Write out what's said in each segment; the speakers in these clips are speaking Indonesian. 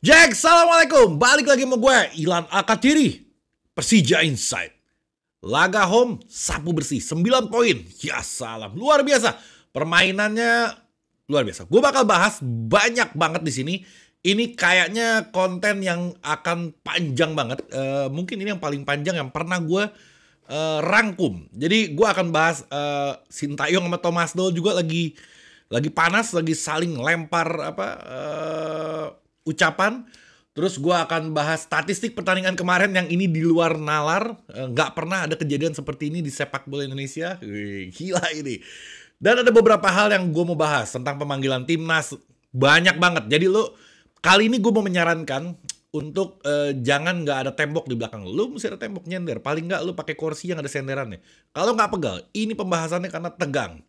Jack, assalamualaikum. Balik lagi sama gue, Ilan Akatiri. Persija Insight. Laga home, sapu bersih, 9 poin. Ya salam, luar biasa. Permainannya luar biasa. Gue bakal bahas banyak banget di sini. Ini kayaknya konten yang akan panjang banget. Mungkin ini yang paling panjang yang pernah gue rangkum. Jadi gue akan bahas Sintayong sama Thomas Doll juga lagi panas, lagi saling lempar ucapan. Terus gue akan bahas statistik pertandingan kemarin yang ini di luar nalar. Nggak pernah ada kejadian seperti ini di sepak bola Indonesia. Wih, gila ini. Dan ada beberapa hal yang gue mau bahas tentang pemanggilan timnas. Banyak banget. Jadi lo kali ini gue mau menyarankan untuk jangan nggak ada tembok di belakang. Lo mesti ada tembok nyender. Paling nggak lo pakai kursi yang ada senderannya. Kalau nggak pegal, ini pembahasannya karena tegang.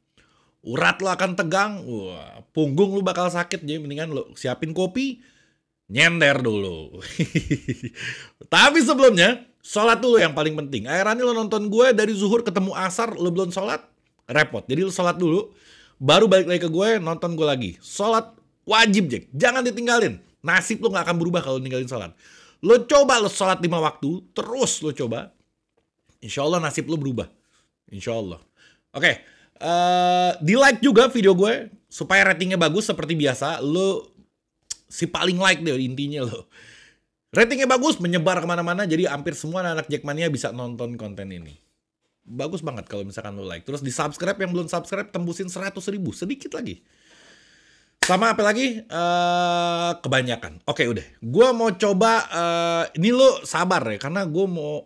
Urat lo akan tegang. Wah, punggung lo bakal sakit. Jadi mendingan lo siapin kopi, nyender dulu. Tapi sebelumnya, sholat dulu yang paling penting. Akhirnya lo nonton gue dari zuhur ketemu asar, lo belum sholat, repot. Jadi lo sholat dulu, baru balik lagi ke gue, nonton gue lagi. Sholat wajib, Jack. Jangan ditinggalin. Nasib lo gak akan berubah kalau ninggalin sholat. Lo coba lo sholat 5 waktu, terus lo coba. Insya Allah nasib lo berubah. Insya Allah. Oke, di like juga video gue, supaya ratingnya bagus seperti biasa. Lo si paling like deh intinya lo. Ratingnya bagus, menyebar kemana-mana. Jadi hampir semua anak Jackmania bisa nonton konten ini. Bagus banget kalau misalkan lo like. Terus di subscribe, yang belum subscribe tembusin 100.000. Sedikit lagi. Sama apa lagi? Kebanyakan. Oke udah. Gue mau coba. Ini lo sabar ya. Karena gue mau.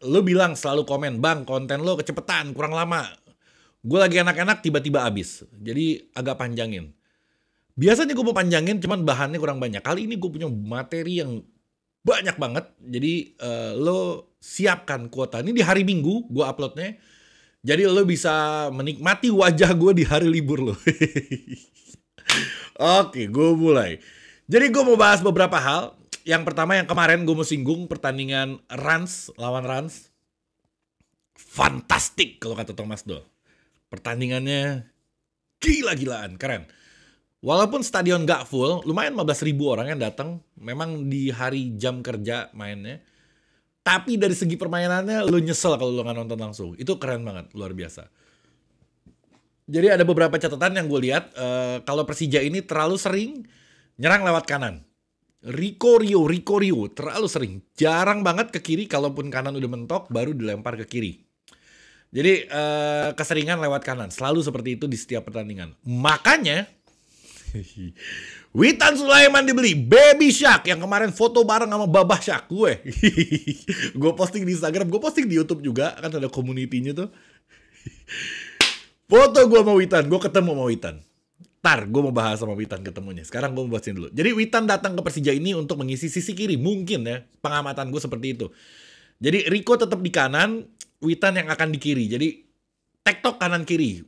Lo bilang selalu komen, bang konten lo kecepetan, kurang lama. Gue lagi enak-enak tiba-tiba habis. Jadi agak panjangin. Biasanya gue mau panjangin, cuman bahannya kurang banyak. Kali ini gue punya materi yang banyak banget. Jadi lo siapkan kuota. Ini di hari Minggu gue uploadnya. Jadi lo bisa menikmati wajah gue di hari libur lo. Oke, gue mulai. Jadi gue mau bahas beberapa hal. Yang pertama yang kemarin gue mau singgung, pertandingan Rans lawan Rans. Fantastik kalau kata Thomas Doll. Pertandingannya gila-gilaan, keren. Walaupun stadion gak full, lumayan 15.000 orang yang datang. Memang di hari jam kerja mainnya. Tapi dari segi permainannya, lo nyesel kalau lo gak nonton langsung. Itu keren banget, luar biasa. Jadi ada beberapa catatan yang gue lihat. Kalau Persija ini terlalu sering nyerang lewat kanan. Rico Rio, terlalu sering. Jarang banget ke kiri, kalaupun kanan udah mentok, baru dilempar ke kiri. Jadi keseringan lewat kanan. Selalu seperti itu di setiap pertandingan. Makanya Witan Sulaiman dibeli. Baby Shark yang kemarin foto bareng sama Babah Shark gue. Gue posting di Instagram, gue posting di YouTube juga, kan ada community-nya tuh. Foto gue sama Witan, gue ketemu sama Witan. Ntar gue mau bahas sama Witan ketemunya. Sekarang gue mau bahasin dulu. Jadi Witan datang ke Persija ini untuk mengisi sisi kiri. Mungkin ya, pengamatan gue seperti itu. Jadi Rico tetap di kanan, Witan yang akan di kiri. Jadi tektok kanan kiri.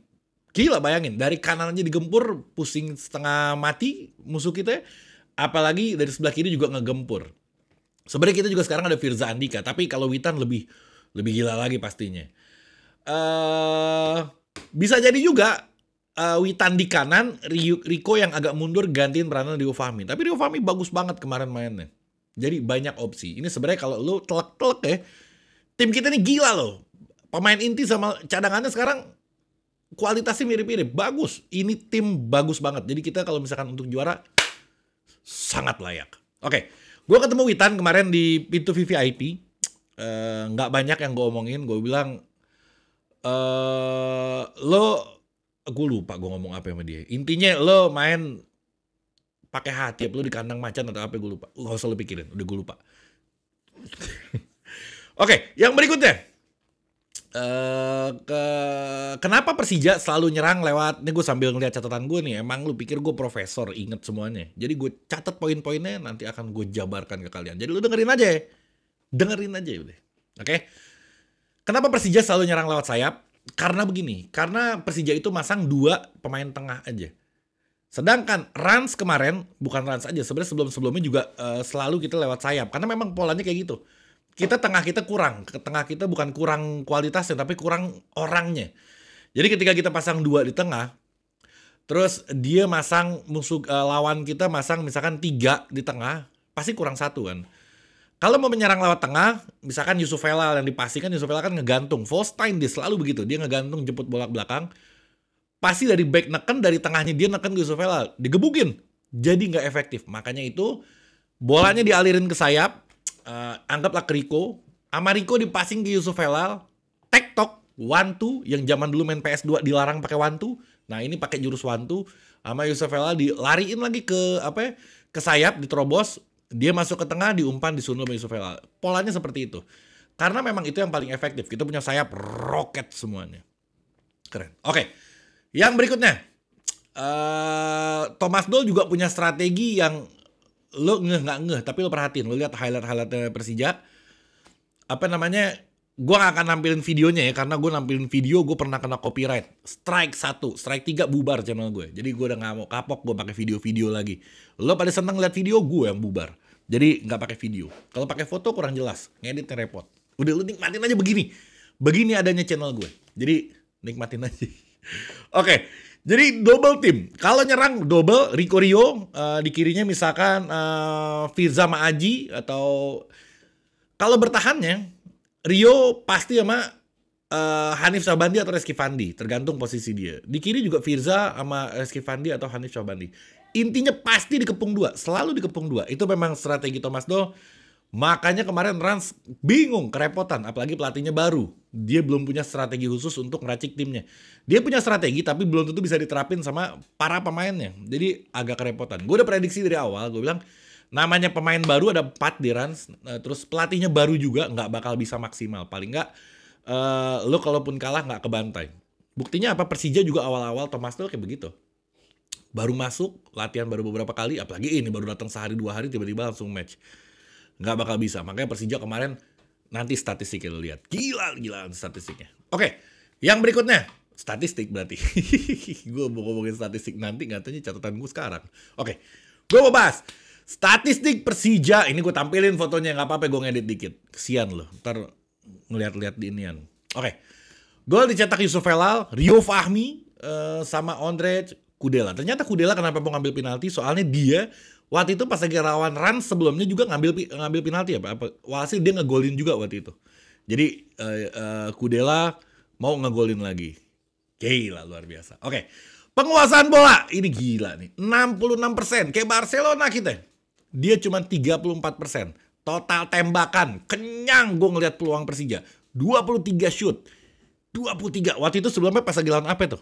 Gila bayangin, dari kanan aja digempur, pusing setengah mati musuh kita. Apalagi dari sebelah kiri juga ngegempur. Sebenarnya kita juga sekarang ada Firza Andika, tapi kalau Witan lebih gila lagi pastinya. Bisa jadi juga Witan di kanan, Rico yang agak mundur gantiin peranan Rio Fahmi. Tapi Rio Fahmi bagus banget kemarin mainnya. Jadi banyak opsi. Ini sebenarnya kalau lo telek-telek ya, tim kita ini gila loh. Pemain inti sama cadangannya sekarang kualitasnya mirip-mirip, bagus. Ini tim bagus banget. Jadi kita kalau misalkan untuk juara sangat layak. Oke, gue ketemu Witan kemarin di pintu VVIP. Nggak banyak yang gue omongin. Gue bilang, gue lupa gue ngomong apa sama dia. Intinya lo main pakai hati, lo di kandang macan atau apa, gue lupa. Gak usah lo pikirin, udah gue lupa. Oke, yang berikutnya. Kenapa Persija selalu nyerang lewat, ini gue sambil ngeliat catatan gue nih, emang lu pikir gue profesor inget semuanya, jadi gue catat poin-poinnya, nanti akan gue jabarkan ke kalian, jadi lu dengerin aja udah. Oke? Kenapa Persija selalu nyerang lewat sayap? Karena begini, karena Persija itu masang 2 pemain tengah aja. Sedangkan Rans kemarin, bukan Rans aja, sebenarnya sebelum-sebelumnya juga selalu kita lewat sayap, karena memang polanya kayak gitu. Tengah kita kurang. Tengah kita bukan kurang kualitasnya, tapi kurang orangnya. Jadi ketika kita pasang 2 di tengah, Terus dia masang lawan kita masang misalkan 3 di tengah, pasti kurang 1 kan. Kalau mau menyerang lewat tengah, misalkan Yusuf Helal yang dipastikan, Yusuf Helal kan ngegantung. Volstein dia selalu begitu, dia ngegantung jemput bola ke belakang. Pasti dari back neken, dari tengahnya dia neken ke Yusuf Helal, digebukin. Jadi nggak efektif. Makanya itu bolanya dialirin ke sayap, anggaplah ke Rico. Sama Rico dipasing ke Yusuf Helal, tektok, one two, yang zaman dulu main PS2 dilarang pakai one two. Nah ini pakai jurus one two, sama Yusuf Helal dilariin lagi ke ke sayap, diterobos. Dia masuk ke tengah, diumpan, disundul sama Yusuf Helal. Polanya seperti itu. Karena memang itu yang paling efektif. Kita punya sayap roket semuanya. Keren. Oke. Yang berikutnya. Thomas Doll juga punya strategi yang lo nggak ngeh. Tapi lo perhatiin. Lo lihat highlight-highlightnya Persija. Gue gak akan nampilin videonya ya, karena gue nampilin video gue pernah kena copyright. Strike 1, strike 3 bubar channel gue. Jadi gue udah gak mau kapok gue pakai video-video lagi. Lo pada seneng lihat video, gue yang bubar. Jadi gak pakai video. Kalau pakai foto kurang jelas, ngeditnya repot. Udah lu nikmatin aja begini. Begini adanya channel gue. Jadi nikmatin aja. Oke, jadi double team. Kalau nyerang double, Rico Rio, di kirinya misalkan Firza Maaji, atau kalau bertahannya Rio pasti sama Hanif Syahbandi atau Reski Fandi, tergantung posisi dia. Di kiri juga Firza sama Reski Fandi atau Hanif Syahbandi. Intinya pasti dikepung 2, selalu dikepung 2. Itu memang strategi Thomas Doll. Makanya kemarin Rans bingung, kerepotan, apalagi pelatihnya baru. Dia belum punya strategi khusus untuk ngeracik timnya. Dia punya strategi tapi belum tentu bisa diterapin sama para pemainnya. Jadi agak kerepotan. Gue udah prediksi dari awal, gue bilang namanya pemain baru ada 4 di Rans, terus pelatihnya baru juga, nggak bakal bisa maksimal. Paling nggak lo kalaupun kalah nggak kebantai. Buktinya apa? Persija juga awal-awal Thomas Doll kayak begitu. Baru masuk, latihan baru beberapa kali, apalagi ini baru datang sehari 2 hari tiba-tiba langsung match. Nggak bakal bisa. Makanya Persija kemarin, nanti statistiknya lo lihat. Gila statistiknya. Oke, yang berikutnya. Statistik berarti. Gue mau ngomongin statistik nanti, nggak tanya catatan gue sekarang. Oke, gue mau bahas statistik Persija. Ini gue tampilin fotonya, nggak apa-apa gue ngedit dikit. Kesian loh, ntar ngeliat-liat di inian. Oke, gol dicetak Yusuf Helal, Rio Fahmi, sama Ondrej Kudela. Ternyata Kudela kenapa mau ngambil penalti? Soalnya dia waktu itu pas lagi lawan Rans sebelumnya juga ngambil penalti ya Pak. Walhasil dia ngegolin juga waktu itu. Jadi Kudela mau ngegolin lagi. Gila, luar biasa. Oke, penguasaan bola ini gila nih, 66%. Kayak Barcelona kita. Dia cuma 34%. Total tembakan, kenyang gue ngeliat peluang Persija. 23 shoot. 23. Waktu itu sebelumnya pas lagi lawan apa tuh?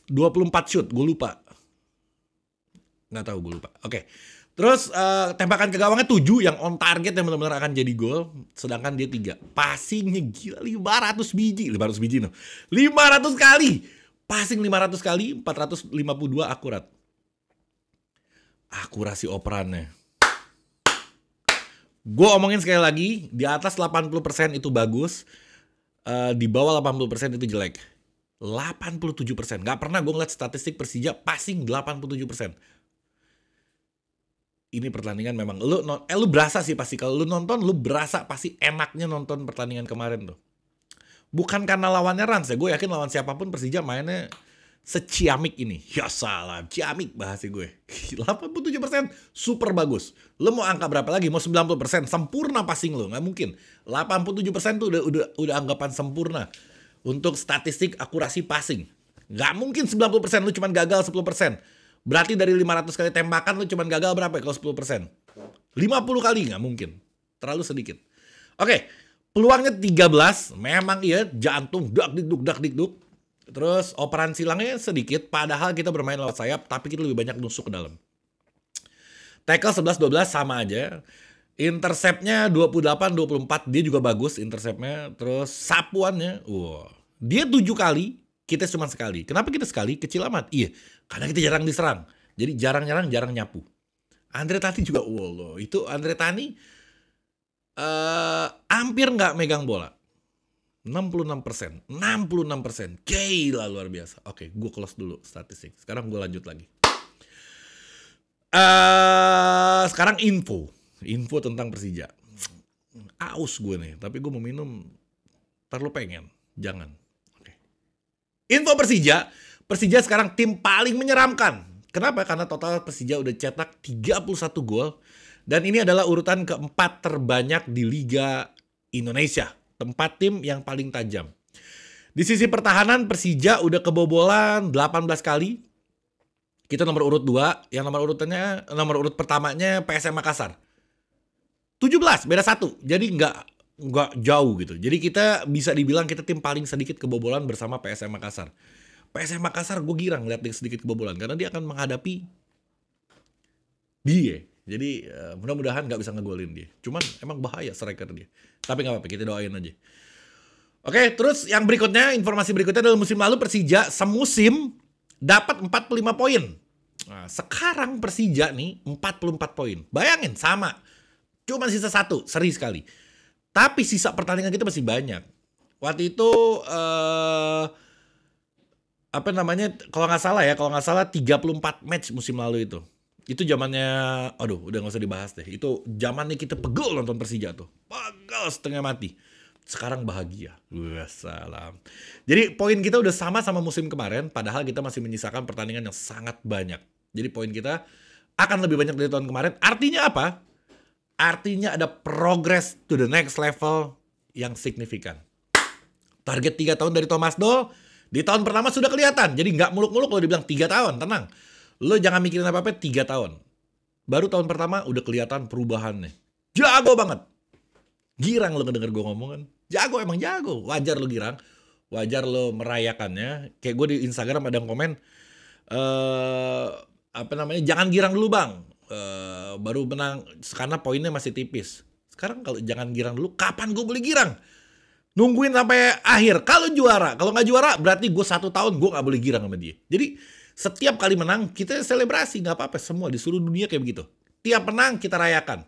24 shoot, gue lupa. Nggak tahu, gue lupa. Oke. Terus tembakan ke gawangnya 7 yang on target yang benar-benar akan jadi gol. Sedangkan dia 3. Passingnya gila 500 biji. 500 biji no. 500 kali. Passing 500 kali, 452 akurat. Akurasi operannya. Gue omongin sekali lagi, di atas 80% itu bagus, di bawah 80% itu jelek. 87%. Gak pernah gue ngeliat statistik Persija passing 87%. Ini pertandingan memang, lu berasa sih pasti. Kalau lu nonton, lu berasa pasti enaknya nonton pertandingan kemarin tuh. Bukan karena lawannya Rans ya, gue yakin lawan siapapun Persija mainnya seciamik ini. Ya salam, ciamik bahasa gue. 87% super bagus. Lo mau angka berapa lagi? Mau 90%? Sempurna passing lo, nggak mungkin. 87% tuh udah anggapan sempurna untuk statistik akurasi passing. Nggak mungkin 90% lo cuma gagal 10%. Berarti dari 500 kali tembakan lo cuma gagal berapa ya kalau 10%? 50 kali nggak mungkin. Terlalu sedikit. Oke, peluangnya 13. Memang iya, jantung dak dikduk. Terus operan silangnya sedikit, padahal kita bermain lewat sayap, tapi kita lebih banyak nusuk ke dalam. Tackle 11-12 sama aja. Interceptnya 28-24, dia juga bagus interceptnya. Terus sapuannya, dia 7 kali, kita cuma sekali. Kenapa kita sekali? Kecil amat. Iya, karena kita jarang diserang. Jadi jarang nyerang, jarang nyapu. Andre Tani juga, itu Andre Tani hampir nggak megang bola. 66%. Gila, luar biasa. Oke, gue close dulu statistik. Sekarang gue lanjut lagi. Sekarang info tentang Persija. Aus gue nih, tapi gue mau minum. Ntar lu pengen, jangan. Oke. Info Persija, Persija sekarang tim paling menyeramkan. Kenapa? Karena total Persija udah cetak 31 gol. Dan ini adalah urutan keempat terbanyak di Liga Indonesia. Tempat tim yang paling tajam. Di sisi pertahanan, Persija udah kebobolan 18 kali. Kita nomor urut 2. Yang nomor urut pertamanya PSM Makassar. 17, beda 1. Jadi nggak jauh gitu. Jadi kita bisa dibilang kita tim paling sedikit kebobolan bersama PSM Makassar. PSM Makassar gue girang lihat dia sedikit kebobolan karena dia akan menghadapi dia. Jadi mudah-mudahan nggak bisa ngegolin dia. Cuman emang bahaya striker dia. Tapi nggak apa-apa, kita doain aja. Oke, terus yang berikutnya, informasi berikutnya adalah musim lalu Persija semusim dapat 45 poin. Nah, sekarang Persija nih 44 poin. Bayangin sama. Cuma sisa 1, seri sekali. Tapi sisa pertandingan kita masih banyak. Waktu itu kalau nggak salah 34 match musim lalu itu. Itu zamannya, aduh udah nggak usah dibahas deh. Itu zamannya kita pegel nonton Persija tuh. Pegel setengah mati. Sekarang bahagia. Wassalam. Jadi poin kita udah sama musim kemarin, padahal kita masih menyisakan pertandingan yang sangat banyak. Jadi poin kita akan lebih banyak dari tahun kemarin. Artinya apa? Artinya ada progress to the next level yang signifikan. Target 3 tahun dari Thomas Doll di tahun pertama sudah kelihatan. Jadi nggak muluk-muluk kalau dibilang 3 tahun, tenang. Lo jangan mikirin apa-apa 3 tahun. Baru tahun pertama udah kelihatan perubahannya. Jago banget. Girang lo ngedenger gue ngomong kan. Jago, emang jago. Wajar lo girang. Wajar lo merayakannya. Kayak gue di Instagram ada yang komen. Jangan girang dulu bang. Baru menang karena poinnya masih tipis. Sekarang kalau jangan girang dulu, kapan gue boleh girang? Nungguin sampai akhir. Kalau juara, kalau nggak juara berarti gue 1 tahun gue nggak boleh girang sama dia. Jadi setiap kali menang kita selebrasi, nggak apa-apa, semua di seluruh dunia kayak begitu. Tiap menang kita rayakan.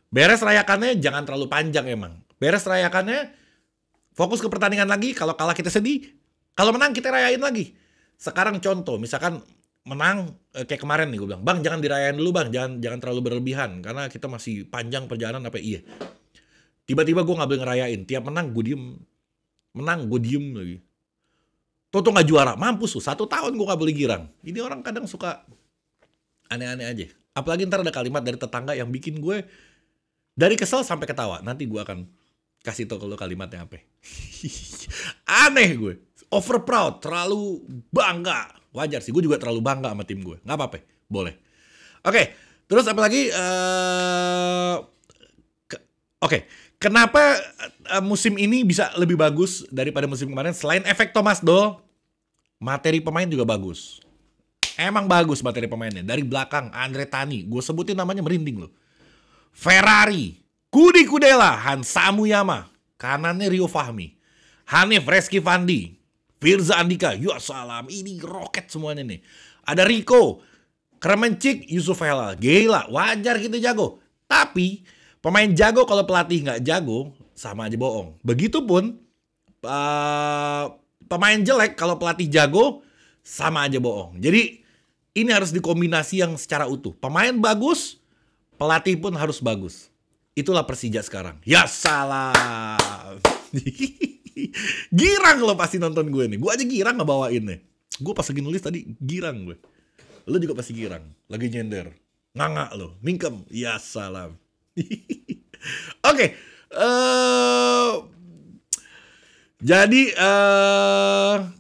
Beres rayakannya jangan terlalu panjang emang. Beres rayakannya fokus ke pertandingan lagi. Kalau kalah kita sedih, kalau menang kita rayain lagi. Sekarang contoh, misalkan menang kayak kemarin nih gue bilang, bang jangan dirayain dulu bang, jangan terlalu berlebihan karena kita masih panjang perjalanan iya. Tiba-tiba gue nggak boleh ngerayain, tiap menang gue diem lagi. Toto nggak juara, mampus tuh 1 tahun gue nggak boleh girang. Ini orang kadang suka aneh-aneh aja. Apalagi ntar ada kalimat dari tetangga yang bikin gue dari kesel sampai ketawa. Nanti gue akan kasih tau ke lo kalimatnya apa. Aneh gue, over proud, terlalu bangga. Wajar sih, gue juga terlalu bangga sama tim gue. Nggak apa-apa, boleh. Oke, terus apa lagi? Kenapa musim ini bisa lebih bagus daripada musim kemarin? Selain efek Thomas Doll, materi pemain juga bagus. Emang bagus materi pemainnya. Dari belakang, Andre Tani. Gue sebutin namanya merinding loh. Ferrari, Kudi Kudela, Hansa Muyama. Kanannya Rio Fahmi. Hanif Reski Fandi. Firza Andika, ya salam, ini roket semuanya nih. Ada Rico, Kremencik, Yusuf Helal. Gila, wajar kita jago. Tapi pemain jago kalau pelatih nggak jago, sama aja bohong. Begitupun pemain jelek kalau pelatih jago, sama aja bohong. Jadi ini harus dikombinasi yang secara utuh. Pemain bagus, pelatih pun harus bagus. Itulah Persija sekarang. Ya salam. Girang lo pasti nonton gue nih. Gue aja girang ngebawain nih. Gue pas lagi nulis tadi girang gue. Lo juga pasti girang. Lagi nyender. Nganga lo. Mingkem. Ya salam. Oke. Jadi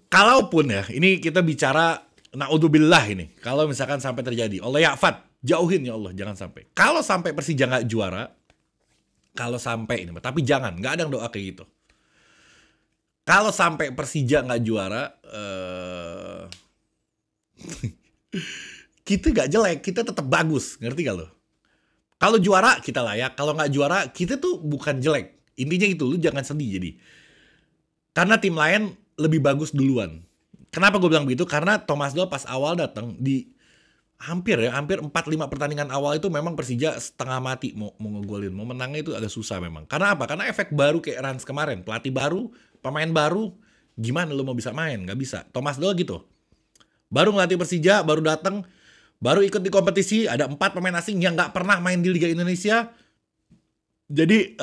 kalaupun ya. Ini kita bicara naudzubillah ini. Kalau misalkan sampai terjadi. Allah ya'fad. Jauhin ya Allah. Jangan sampai. Kalau sampai Persija gak juara. Kalau sampai ini. Tapi jangan. Gak ada yang doa kayak gitu. Kalau sampai Persija nggak juara, kita nggak jelek, kita tetap bagus, ngerti gak lo? Kalau juara kita layak, kalau nggak juara kita tuh bukan jelek. Intinya itu, lu jangan sedih jadi. Karena tim lain lebih bagus duluan. Kenapa gue bilang begitu? Karena Thomas Doll pas awal datang di hampir 4-5 pertandingan awal itu memang Persija setengah mati mau ngegolin, mau menangnya itu agak susah memang. Karena apa? Karena efek baru kayak Rans kemarin, pelatih baru, pemain baru, gimana lo mau bisa main? Gak bisa. Thomas Doll gitu. Baru ngelatih Persija, baru datang, baru ikut di kompetisi, ada 4 pemain asing yang gak pernah main di Liga Indonesia. Jadi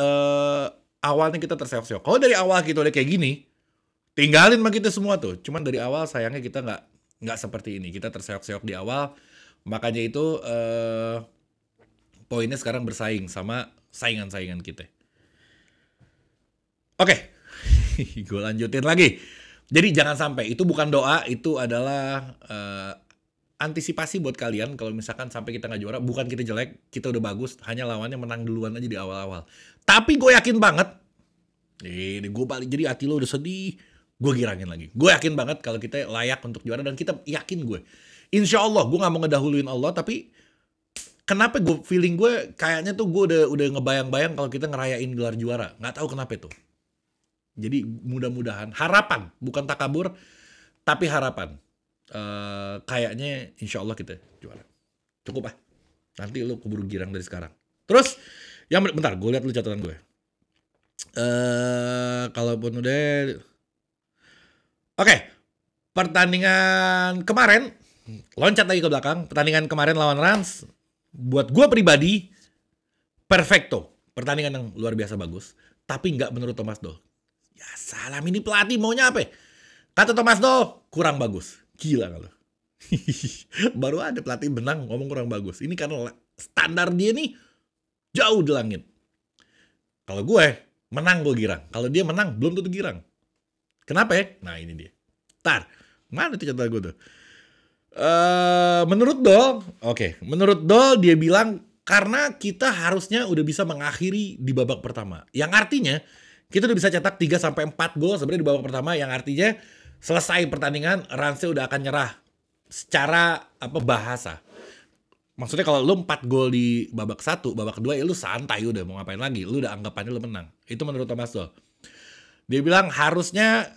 awalnya kita terseok-seok. Kalau dari awal kita udah kayak gini, tinggalin sama kita semua tuh. Cuman dari awal sayangnya kita nggak seperti ini. Kita terseok-seok di awal. Makanya itu poinnya sekarang bersaing sama saingan-saingan kita. Oke, gue lanjutin lagi. Jadi jangan sampai, itu bukan doa, itu adalah antisipasi buat kalian. Kalau misalkan sampai kita nggak juara, bukan kita jelek, kita udah bagus, hanya lawannya menang duluan aja di awal-awal. Tapi gue yakin banget, ini gue balik, jadi hati lo udah sedih, gue girangin lagi. Gue yakin banget kalau kita layak untuk juara, dan kita yakin gue. Insya Allah, gue gak mau ngedahuluin Allah, tapi kenapa gue feeling gue kayaknya tuh gue udah ngebayang-bayang kalau kita ngerayain gelar juara. Gak tahu kenapa itu. Jadi mudah-mudahan, harapan, bukan takabur, tapi harapan. Kayaknya insya Allah kita juara. Cukup ah. Nanti lo keburu girang dari sekarang. Terus, bentar, gue lihat lu catatan gue. Kalaupun udah, oke, pertandingan kemarin, loncat lagi ke belakang, pertandingan kemarin lawan Rans, buat gue pribadi, perfecto, pertandingan yang luar biasa bagus, tapi nggak menurut Thomas Doll. Ya salam, ini pelatih maunya apa? Kata Thomas Doll, kurang bagus, gila kalau. Baru ada pelatih benang ngomong kurang bagus. Ini karena standar dia nih jauh di langit. Kalau gue menang gue girang. Kalau dia menang belum tentu girang. Kenapa ya? Nah ini dia. Tar, mana tuh catatan gue tuh? Menurut Doll dia bilang karena kita harusnya udah bisa mengakhiri di babak pertama. Yang artinya kita udah bisa cetak 3-4 gol sebenarnya di babak pertama, yang artinya selesai pertandingan Ranse udah akan nyerah secara bahasa. Maksudnya kalau lu 4 gol di babak 1, babak 2 ya lu santai udah mau ngapain lagi, lu udah anggapannya lu menang. Itu menurut Thomas Doll. Dia bilang harusnya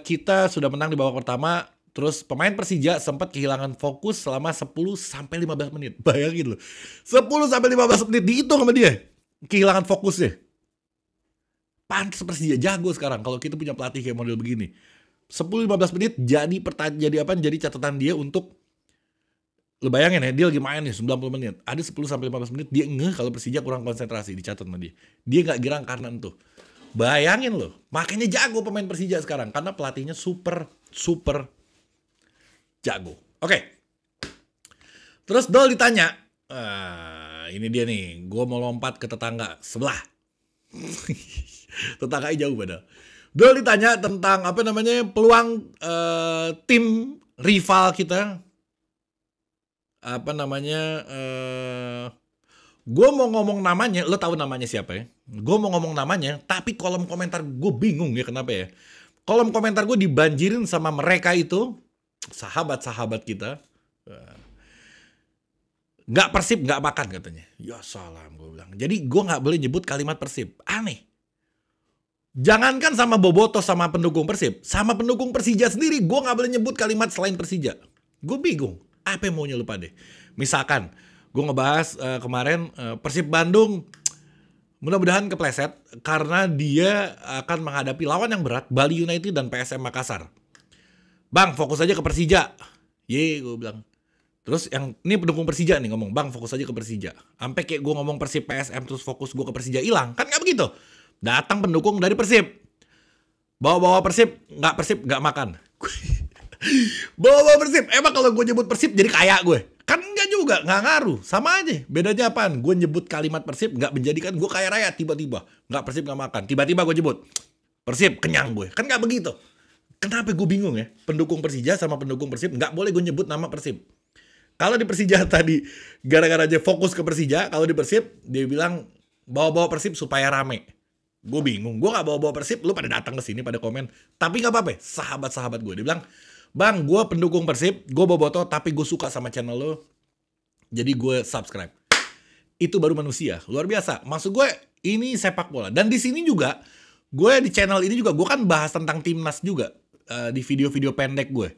kita sudah menang di babak pertama, terus pemain Persija sempat kehilangan fokus selama 10-15 menit. Bayangin lu, 10-15 menit dihitung sama dia, kehilangan fokusnya. Pantes Persija jago sekarang kalau kita punya pelatih kayak model begini. 10-15 menit jadi catatan dia untuk, lu bayangin ya, dia lagi main nih 90 menit. Ada 10-15 menit dia ngeh kalau Persija kurang konsentrasi, dicatat sama dia. Dia gak girang karena itu. Bayangin loh, makanya jago pemain Persija sekarang. Karena pelatihnya super jago. Oke. Terus Doll ditanya, ini dia nih, gue mau lompat ke tetangga sebelah. Tetangganya jauh padahal. Doll ditanya tentang peluang tim rival kita. Gue mau ngomong namanya, lo tahu namanya siapa ya? Gue mau ngomong namanya, tapi kolom komentar gue bingung ya kenapa ya. Kolom komentar gue dibanjirin sama mereka itu, sahabat-sahabat kita. Gak Persib, gak makan katanya. Ya salam, gue bilang. Jadi gue gak boleh nyebut kalimat Persib. Aneh. Jangankan sama Boboto sama pendukung Persib, sama pendukung Persija sendiri gue gak boleh nyebut kalimat selain Persija. Gue bingung. Apa yang maunya lu pada? Misalkan, gue ngebahas kemarin Persib Bandung mudah-mudahan kepleset karena dia akan menghadapi lawan yang berat, Bali United dan PSM Makassar. Bang, fokus aja ke Persija. Gue bilang. Terus yang ini pendukung Persija nih ngomong, bang fokus aja ke Persija. Sampai kayak gue ngomong Persib PSM terus fokus gue ke Persija hilang. Kan gak begitu. Datang pendukung dari Persib. Bawa-bawa Persib gak makan. Bawa Persib, emang kalau gue nyebut Persib jadi kaya gue? Kan enggak juga, nggak ngaruh, sama aja. Bedanya apaan? Gue nyebut kalimat Persib nggak menjadikan gue kaya raya tiba-tiba. Nggak Persib nggak makan, tiba-tiba gue nyebut Persib kenyang gue. Kan nggak begitu. Kenapa gue bingung ya? Pendukung Persija sama pendukung Persib nggak boleh gue nyebut nama Persib. Kalau di Persija tadi gara-gara aja fokus ke Persija, kalau di Persib dia bilang bawa-bawa Persib supaya rame. Gue bingung, gue nggak bawa-bawa Persib, lu pada datang ke sini pada komen. Tapi nggak apa-apa, sahabat-sahabat gue dia bilang, bang, gue pendukung Persib, gue boboto, tapi gue suka sama channel lo, jadi gue subscribe. Itu baru manusia, luar biasa. Maksud gue, ini sepak bola. Dan di sini juga, gue di channel ini juga, gue kan bahas tentang timnas juga di video-video pendek gue.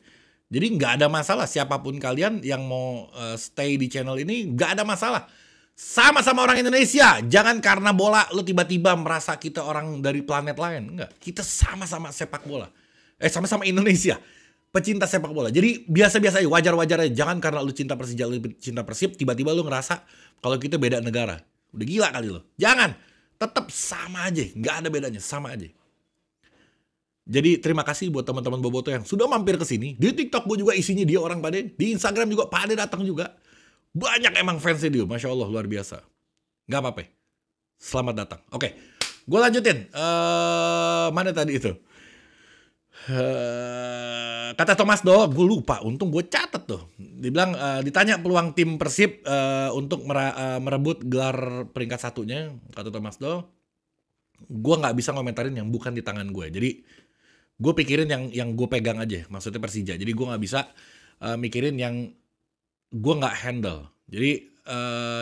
Jadi nggak ada masalah, siapapun kalian yang mau stay di channel ini, nggak ada masalah. Sama-sama orang Indonesia, jangan karena bola lo tiba-tiba merasa kita orang dari planet lain. Enggak, kita sama-sama sepak bola. Sama-sama Indonesia. Pecinta sepak bola. Jadi biasa-biasa aja, wajar-wajar aja. Jangan karena lu cinta Persija, lu cinta Persib, tiba-tiba lu ngerasa kalau kita beda negara. Udah gila kali lo. Jangan. Tetap sama aja. Nggak ada bedanya. Sama aja. Jadi terima kasih buat teman-teman Boboto yang sudah mampir ke sini. Di TikTok gue juga isinya dia orang Pade. Di Instagram juga Pade datang juga. Banyak emang fansnya dia, Masya Allah luar biasa. Gak apa-apa. Selamat datang. Oke, gue lanjutin. Mana tadi itu? Kata Thomas Doll, gue lupa. Untung gue catat tuh. Dibilang ditanya peluang tim Persib untuk merebut gelar peringkat satunya. Kata Thomas Doll, gue nggak bisa ngomentarin yang bukan di tangan gue. Jadi gue pikirin yang gue pegang aja. Maksudnya Persija. Jadi gue nggak bisa mikirin yang gue nggak handle. Jadi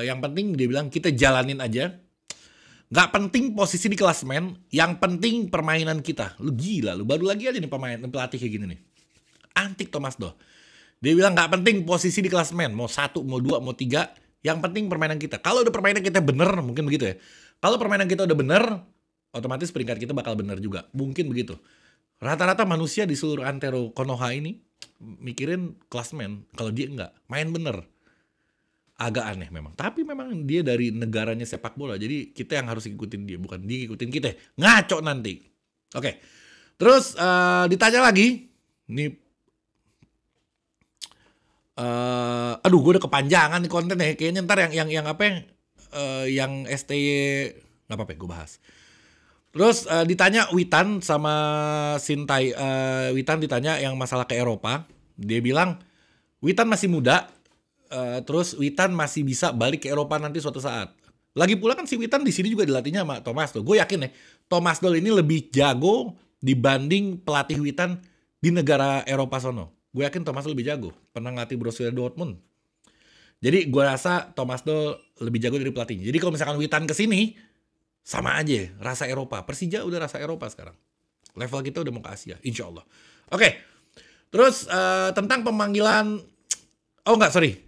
yang penting dia bilang kita jalanin aja. Nggak penting posisi di klasemen, yang penting permainan kita. Lu gila, lu baru lagi aja nih pelatih kayak gini nih. Antik Thomas Doll. Dia bilang nggak penting posisi di klasemen, mau 1, mau 2, mau 3, yang penting permainan kita. Kalau udah permainan kita bener, mungkin begitu ya. Kalau permainan kita udah bener, otomatis peringkat kita bakal bener juga. Mungkin begitu. Rata-rata manusia di seluruh antero Konoha ini mikirin klasemen, kalau dia nggak main bener. Agak aneh memang. Tapi memang dia dari negaranya sepak bola. Jadi kita yang harus ikutin dia. Bukan dia ikutin kita. Ngaco nanti. Oke. Terus ditanya lagi. Ini. Aduh gue udah kepanjangan nih kontennya. Kayaknya ntar yang apa ya. Yang STY. Gak apa-apa gue bahas. Terus ditanya Witan sama Sintai. Witan ditanya yang masalah ke Eropa. Dia bilang. Witan masih muda. Terus Witan masih bisa balik ke Eropa nanti suatu saat. Lagi pula kan si Witan di sini juga dilatihnya sama Thomas Doll. Gue yakin ya, Thomas Doll ini lebih jago dibanding pelatih Witan di negara Eropa sono. Gue yakin Thomas Doll lebih jago. Pernah ngelatih Borussia Dortmund. Jadi gue rasa Thomas Doll lebih jago dari pelatihnya. Jadi kalau misalkan Witan kesini, sama aja rasa Eropa. Persija udah rasa Eropa sekarang. Level kita udah mau ke Asia, insya Allah. Oke. Terus tentang pemanggilan. Oh enggak, sorry.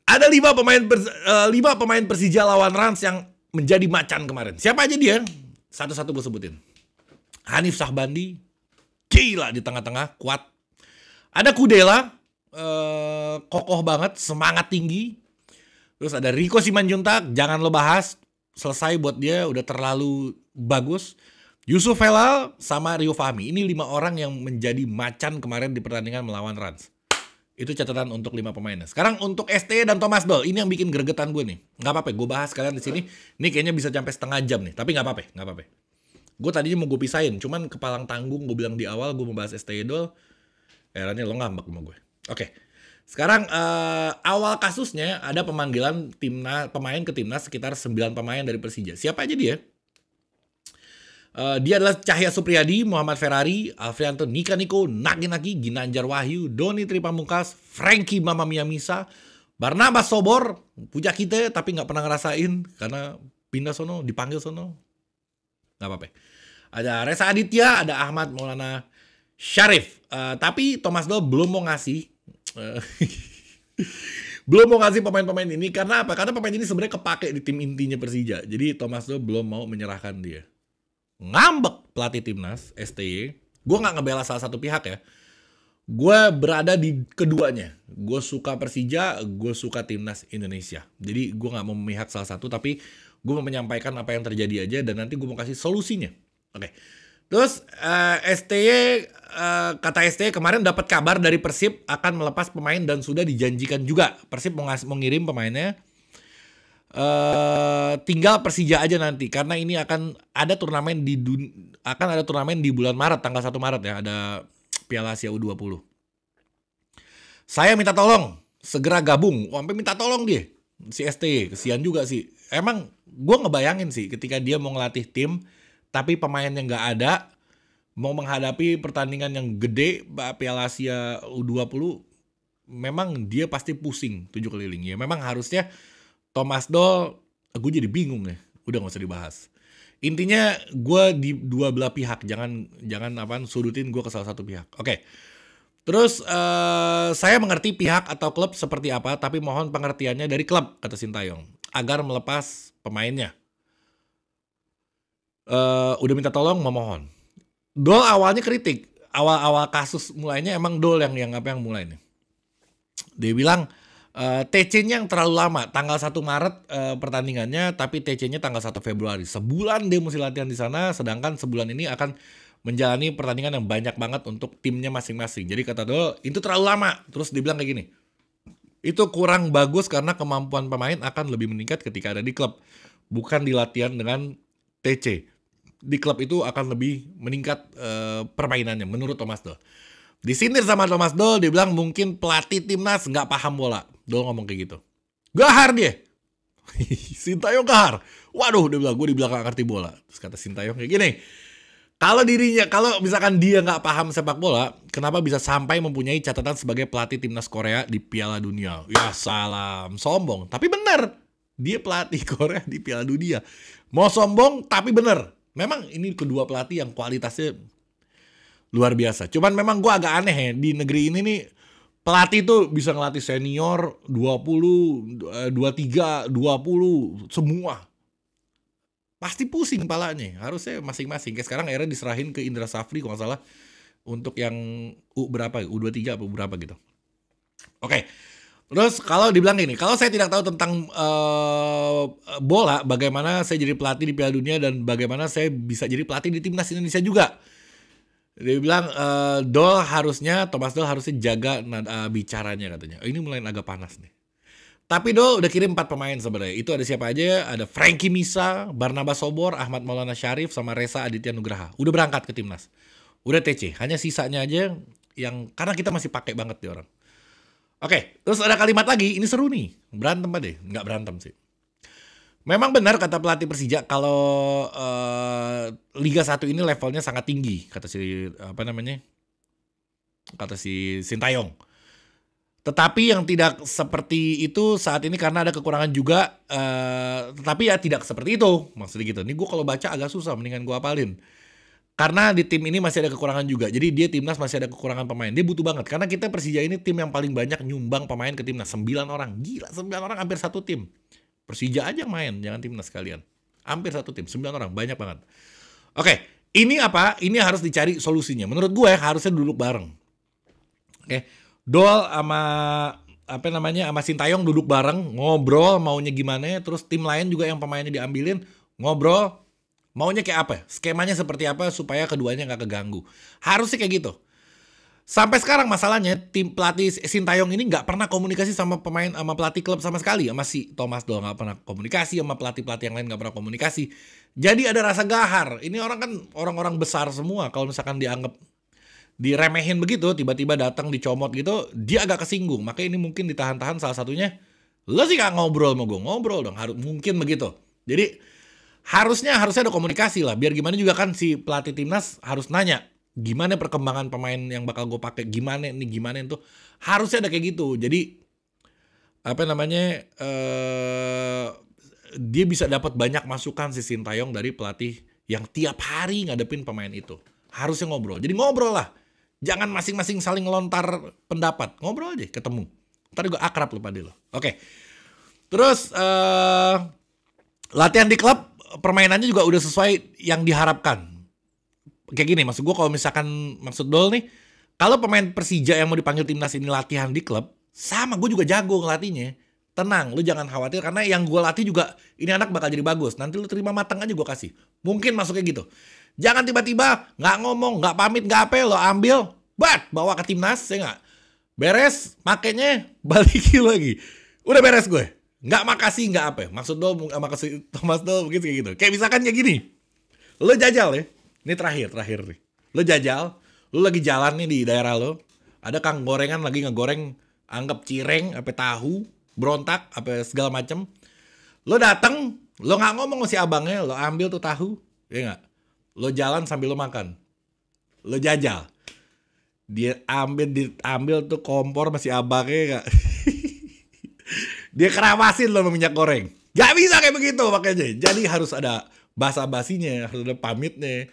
Ada 5 pemain Persija lawan Rans yang menjadi macan kemarin. Siapa aja dia? Satu-satu gue sebutin. Hanif Sahbandi, gila di tengah-tengah, kuat. Ada Kudela, kokoh banget, semangat tinggi. Terus ada Rico Simanjuntak, jangan lo bahas, selesai buat dia, udah terlalu bagus. Yusuf Helal sama Rio Fahmi. Ini 5 orang yang menjadi macan kemarin di pertandingan melawan Rans. Itu catatan untuk 5 pemainnya. Sekarang untuk ST dan Thomas Doll, ini yang bikin gregetan gue nih. Nggak apa-apa, gue bahas kalian di sini. Ini kayaknya bisa sampai setengah jam nih, tapi nggak apa-apa. Gue tadinya mau gue pisahin, cuman kepalang tanggung gue bilang di awal gue mau bahas ST Doll. Akhirnya lo ngambek sama gue. Oke. Sekarang awal kasusnya ada pemanggilan pemain ke timnas sekitar 9 pemain dari Persija. Siapa aja dia? Dia adalah Cahya Supriyadi, Muhammad Ferrari, Alfrianto Nikaniko, Naki-Naki, Ginanjar Wahyu, Doni Tripamungkas, Frankie Mama Miyamisa, Barnabas Sobor, puja kita tapi nggak pernah ngerasain karena pindah sono, dipanggil sono. Nggak apa-apa. Ada Reza Aditya, ada Ahmad Maulana Syarif. Tapi Thomas Doll belum mau ngasih pemain-pemain ini. Karena apa? Karena pemain ini sebenarnya kepake di tim intinya Persija. Jadi Thomas Doll belum mau menyerahkan dia. Ngambek pelatih timnas STY. Gue nggak ngebela salah satu pihak ya. Gue berada di keduanya. Gue suka Persija, gue suka timnas Indonesia. Jadi gue nggak mau memihak salah satu, tapi gue mau menyampaikan apa yang terjadi aja dan nanti gue mau kasih solusinya. Oke. Terus STY kata STY kemarin dapat kabar dari Persib akan melepas pemain dan sudah dijanjikan juga Persib mau ngirim pemainnya. Tinggal Persija aja nanti karena ini akan ada turnamen di bulan Maret, tanggal 1 Maret ya, ada Piala Asia U20. Saya minta tolong segera gabung. Sampai minta tolong dia si ST, kesian juga sih. Emang gue ngebayangin sih ketika dia mau ngelatih tim tapi pemainnya nggak ada, mau menghadapi pertandingan yang gede Piala Asia U20, memang dia pasti pusing 7 keliling ya. Memang harusnya Thomas Doll, gue jadi bingung ya. Udah gak usah dibahas. Intinya gue di dua belah pihak. Jangan sudutin gue ke salah satu pihak. Oke. Terus saya mengerti pihak atau klub seperti apa, tapi mohon pengertiannya dari klub, kata Sintayong, agar melepas pemainnya. Udah minta tolong, memohon. Doll awalnya kritik. Awal-awal kasus mulainya emang Doll yang mulai nih. Dia bilang, TC-nya yang terlalu lama, tanggal 1 Maret pertandingannya, tapi TC-nya tanggal 1 Februari. Sebulan dia mesti latihan di sana, sedangkan sebulan ini akan menjalani pertandingan yang banyak banget untuk timnya masing-masing. Jadi kata Dol, itu terlalu lama. Terus dibilang kayak gini, itu kurang bagus karena kemampuan pemain akan lebih meningkat ketika ada di klub, bukan di latihan dengan TC. Di klub itu akan lebih meningkat permainannya, menurut Thomas Doll. Disindir sama Thomas Doll, dia bilang mungkin pelatih timnas nggak paham bola. Doll ngomong kayak gitu. Gahar dia. Sintayong gahar. Waduh, dia bilang, gue dibilang gak ngerti bola. Terus kata Sintayong kayak gini, kalau misalkan dia nggak paham sepak bola, kenapa bisa sampai mempunyai catatan sebagai pelatih timnas Korea di Piala Dunia? Ya salam, sombong. Tapi benar, dia pelatih Korea di Piala Dunia. Mau sombong, tapi benar. Memang ini kedua pelatih yang kualitasnya luar biasa. Cuman memang gue agak aneh ya, di negeri ini nih, pelatih tuh bisa ngelatih senior 20, 23, 20, semua. Pasti pusing kepalanya. Harusnya masing-masing. Kayak sekarang akhirnya diserahin ke Indra Safri kalau nggak salah. Untuk yang berapa? U23 apa berapa gitu. Oke. Terus kalau dibilang gini, kalau saya tidak tahu tentang bola, bagaimana saya jadi pelatih di Piala Dunia dan bagaimana saya bisa jadi pelatih di Timnas Indonesia juga. Dia bilang, Thomas Doll harusnya jaga bicaranya katanya. Ini mulai agak panas nih. Tapi Doll udah kirim 4 pemain sebenarnya. Itu ada siapa aja? Ada Frankie Misa, Barnabas Sobor, Ahmad Maulana Syarif, sama Reza Aditya Nugraha. Udah berangkat ke timnas. Udah TC. Hanya sisanya aja yang karena kita masih pakai banget di orang. Oke, terus ada kalimat lagi. Ini seru nih. Berantem apa deh? Nggak berantem sih. Memang benar kata pelatih Persija kalau Liga 1 ini levelnya sangat tinggi, kata si Sintayong. Tetapi yang tidak seperti itu saat ini karena ada kekurangan juga, tetapi ya tidak seperti itu, maksudnya gitu. Ini gue kalau baca agak susah, mendingan gue hafalin. Karena di tim ini masih ada kekurangan juga, jadi dia timnas masih ada kekurangan pemain. Dia butuh banget, karena kita Persija ini tim yang paling banyak nyumbang pemain ke timnas, 9 orang. Gila, 9 orang hampir satu tim. Persija aja yang main, jangan timnas kalian. Hampir satu tim, 9 orang, banyak banget. Oke, ini apa? Ini harus dicari solusinya. Menurut gue harusnya duduk bareng. Oke. Doll sama Sintayong duduk bareng, ngobrol maunya gimana, terus tim lain juga yang pemainnya diambilin, ngobrol maunya kayak apa, skemanya seperti apa supaya keduanya nggak keganggu. Harusnya kayak gitu. Sampai sekarang masalahnya tim pelatih Sintayong ini nggak pernah komunikasi sama pemain, sama pelatih klub sama sekali. Sama si Thomas Doll nggak pernah komunikasi, sama pelatih-pelatih yang lain nggak pernah komunikasi. Jadi ada rasa gahar. Ini orang kan orang-orang besar semua. Kalau misalkan dianggap diremehin begitu, tiba-tiba datang dicomot gitu, dia agak kesinggung. Makanya ini mungkin ditahan-tahan salah satunya. Lo sih gak ngobrol sama gue, ngobrol dong. Mungkin begitu. Jadi harusnya ada komunikasi lah. Biar gimana juga kan si pelatih timnas harus nanya gimana perkembangan pemain yang bakal gue pakai, gimana itu. Harusnya ada kayak gitu. Jadi dia bisa dapat banyak masukan si Sintayong dari pelatih yang tiap hari ngadepin pemain itu. Harusnya ngobrol. Jadi ngobrol lah. Jangan masing-masing saling ngelontar pendapat. Ngobrol aja, ketemu. Ntar juga akrab lo pada lo. Oke. Terus latihan di klub, permainannya juga udah sesuai yang diharapkan. Kayak gini, maksud gue kalau misalkan, maksud Doll nih, kalau pemain Persija yang mau dipanggil timnas ini latihan di klub, sama gue juga jago ngelatihnya. Tenang, lu jangan khawatir, karena yang gue latih juga, ini anak bakal jadi bagus. Nanti lu terima matang aja gue kasih. Mungkin masuknya gitu. Jangan tiba-tiba nggak ngomong, nggak pamit, nggak apa, lo ambil, bawa ke timnas, ya nggak? Beres, makanya balikin lagi. Udah beres gue. Nggak makasih, nggak apa. Maksud makasih Thomas Doll mungkin kayak gitu. Kayak misalkan kayak gini. Lo jajal ya. Ini terakhir nih. Lo jajal, lo lagi jalan nih di daerah lo. Ada kang gorengan lagi ngegoreng, anggap cireng, apa tahu, berontak, apa segala macem. Lo dateng, lo nggak ngomong sama si abangnya, lo ambil tuh tahu, ya nggak? Lo jalan sambil lo makan. Lo jajal. Dia ambil tuh kompor masih abangnya gak? Dia kerawasin lo sama minyak goreng. Gak bisa kayak begitu makanya. Jadi harus ada basa-basinya, harus ada pamitnya.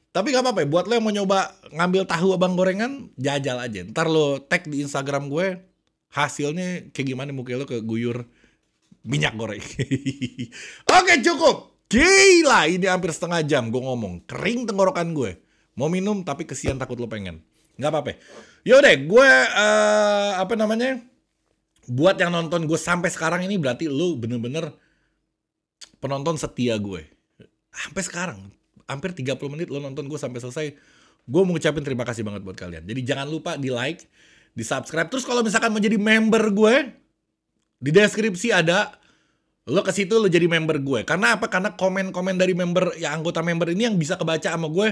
Tapi gak apa-apa ya, buat lo yang mau nyoba ngambil tahu abang gorengan, jajal aja. Ntar lo tag di Instagram gue, hasilnya kayak gimana mungkin lo keguyur minyak goreng. Oke, cukup. Gila, ini hampir setengah jam gue ngomong. Kering tenggorokan gue. Mau minum tapi kesian takut lo pengen. Gak apa-apa. Yaudah, gue buat yang nonton gue sampai sekarang ini berarti lu bener-bener penonton setia gue. Sampai sekarang, hampir 30 menit lu nonton gue sampai selesai. Gue mau ngucapin terima kasih banget buat kalian. Jadi jangan lupa di like, di subscribe. Terus kalau misalkan mau jadi member gue, di deskripsi ada, lo ke situ lo jadi member gue. Karena apa? Karena komen-komen dari member, ya anggota member ini yang bisa kebaca sama gue,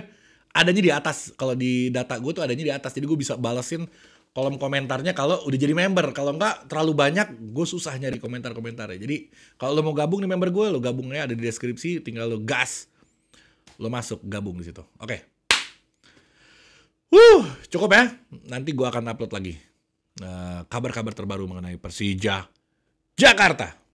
adanya di atas. Kalau di data gue tuh adanya di atas. Jadi gue bisa balesin kolom komentarnya kalau udah jadi member. Kalau enggak terlalu banyak, gue susah nyari komentar-komentarnya. Jadi kalau lo mau gabung di member gue, lo gabungnya ada di deskripsi. Tinggal lo gas, lo masuk gabung di situ. Oke. Cukup ya. Nanti gue akan upload lagi kabar-kabar terbaru mengenai Persija Jakarta.